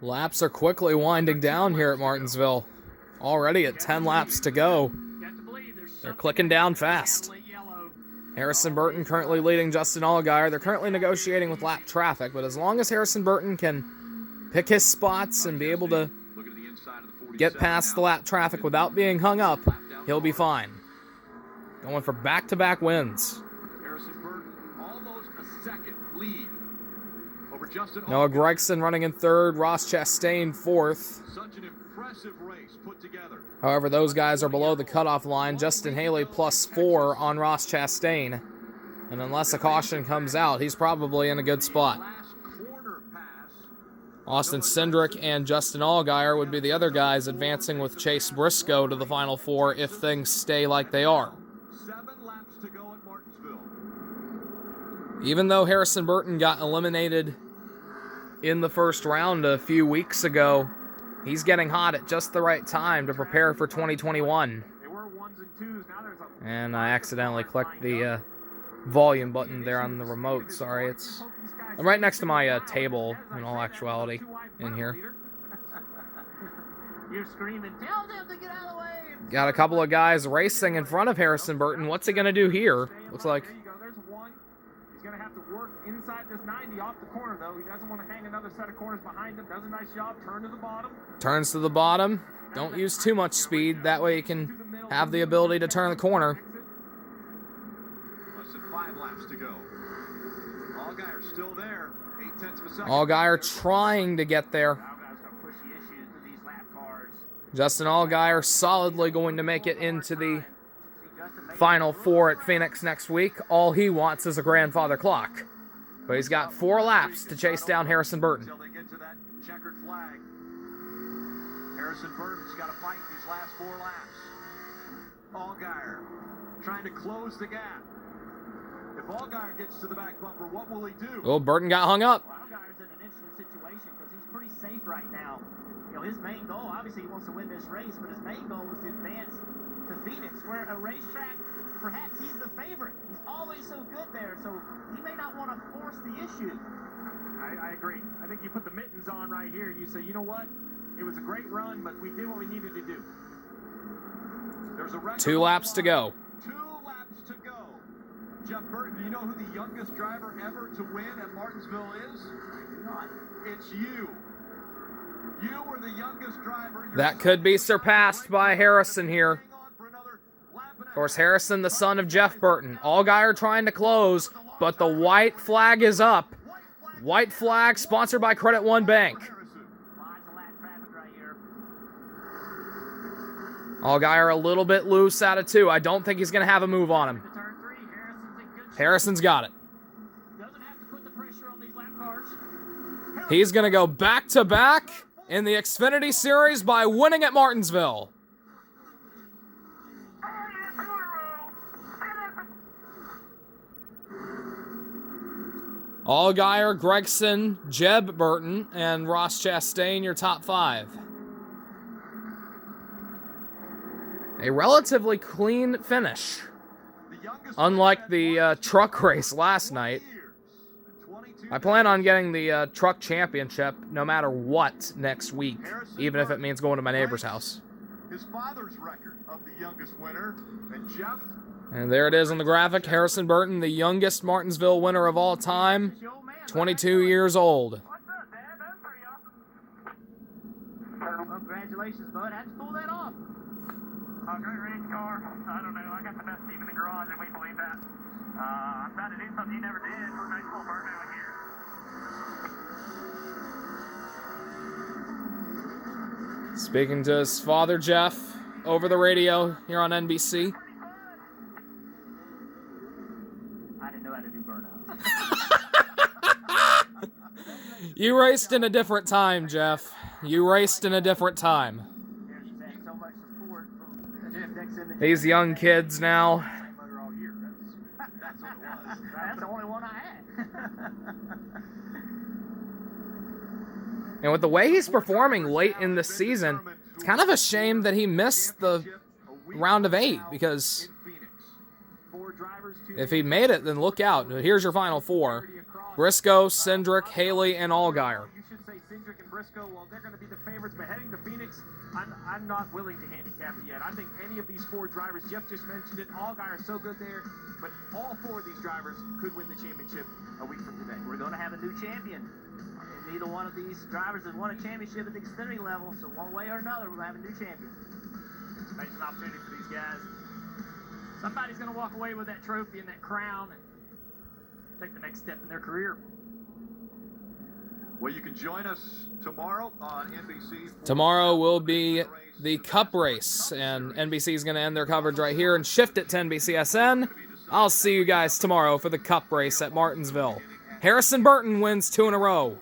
Laps are quickly winding down here at Martinsville. Already at 10 laps to go. They're clicking down fast. Harrison Burton currently leading Justin Allgaier. They're currently negotiating with lap traffic, but as long as Harrison Burton can pick his spots and be able to get past the lap traffic without being hung up, he'll be fine. Going for back-to-back wins. Harrison Burton almost a second lead over Justin Noah Gregson running in third, Ross Chastain fourth. Such an impressive race put together. However, those guys are below the cutoff line. Justin Haley +4 on Ross Chastain. And unless a caution comes out, he's probably in a good spot. Austin Cindric and Justin Allgaier would be the other guys advancing with Chase Briscoe to the Final Four if things stay like they are. 7 laps to go at Martinsville. Even though Harrison Burton got eliminated in the first round a few weeks ago, he's getting hot at just the right time to prepare for 2021. And I accidentally clicked the volume button there on the remote. Sorry, I'm right next to my table in all actuality in here. You're screaming, tell them to get out of the way. Got a couple of guys racing in front of Harrison Burton. What's he going to do here? Looks like... There you go. There's one. He's going to have to work inside this 90 off the corner, though. He doesn't want to hang another set of corners behind him. Does a nice job. Turn to the bottom. Turns to the bottom. Don't use too much speed. That way you can have the ability to turn the corner. Less than 5 laps to go. Allgaier still there. 0.8 of a second. Allgaier trying to get there. Justin Allgaier solidly going to make it into the Final Four at Phoenix next week. All he wants is a grandfather clock. But he's got 4 laps to chase down Harrison Burton. Until they get to that checkered flag. Harrison Burton's got to fight these last 4 laps. Allgaier trying to close the gap. If Allgaier gets to the back bumper, what will he do? Oh, Burton got hung up. Well, Allgaier's in an interesting situation because he's pretty safe right now. You know, his main goal, obviously he wants to win this race, but his main goal was to advance to Phoenix, where a racetrack, perhaps he's the favorite. He's always so good there, so he may not want to force the issue. I agree. I think you put the mittens on right here, you say, you know what? It was a great run, but we did what we needed to do. There's a record 2 laps to go. 2 laps to go. Jeff Burton, do you know who the youngest driver ever to win at Martinsville is? Not. It's you. You were the youngest driver. That could be surpassed by Harrison here. Of course, Harrison, the son of Jeff Burton. Allgaier trying to close, but the white flag is up. White flag sponsored by Credit One Bank. Allgaier a little bit loose out of 2. I don't think he's going to have a move on him. Harrison's got it. He's going to go back-to-back in the Xfinity Series by winning at Martinsville. Allgaier, Gregson, Jeb Burton, and Ross Chastain, your top 5. A relatively clean finish. Unlike the truck race last night. I plan on getting the truck championship no matter what next week, even if it means going to my neighbor's house. His father's record of the youngest winner, and Jeff. And there it is on the graphic. Harrison Burton, the youngest Martinsville winner of all time, 22 years old. What's up, Dad? That's pretty awesome. Well, congratulations, bud. How'd you pull that off? A great race car. I don't know. I got the best team in the garage, and we believe that. I'm trying to do something you never did for a nice little birthday like here. Speaking to his father, Jeff, over the radio here on NBC. I didn't know how to do burnout. You raced in a different time, Jeff. You raced in a different time. These young kids now. That's the only one I had. And with the way he's performing late in the season, it's kind of a shame that he missed the round of 8, because if he made it, then look out. Here's your Final 4. Briscoe, Cindric, Haley, and Allgaier. You should say Cindric and Briscoe, well, they're going to be the favorites, but heading to Phoenix, I'm not willing to handicap it yet. I think any of these 4 drivers, Jeff just mentioned it, Allgaier is so good there, but all 4 of these drivers could win the championship a week from today. We're going to have a new champion. And neither one of these drivers has won a championship at the Xfinity level, so one way or another, we're going to have a new champion. It's an amazing opportunity for these guys. Somebody's going to walk away with that trophy and that crown and take the next step in their career. Well, you can join us tomorrow on NBC. Tomorrow will be the Cup race, and NBC is going to end their coverage right here and shift it to NBCSN. I'll see you guys tomorrow for the Cup race at Martinsville. Harrison Burton wins 2 in a row.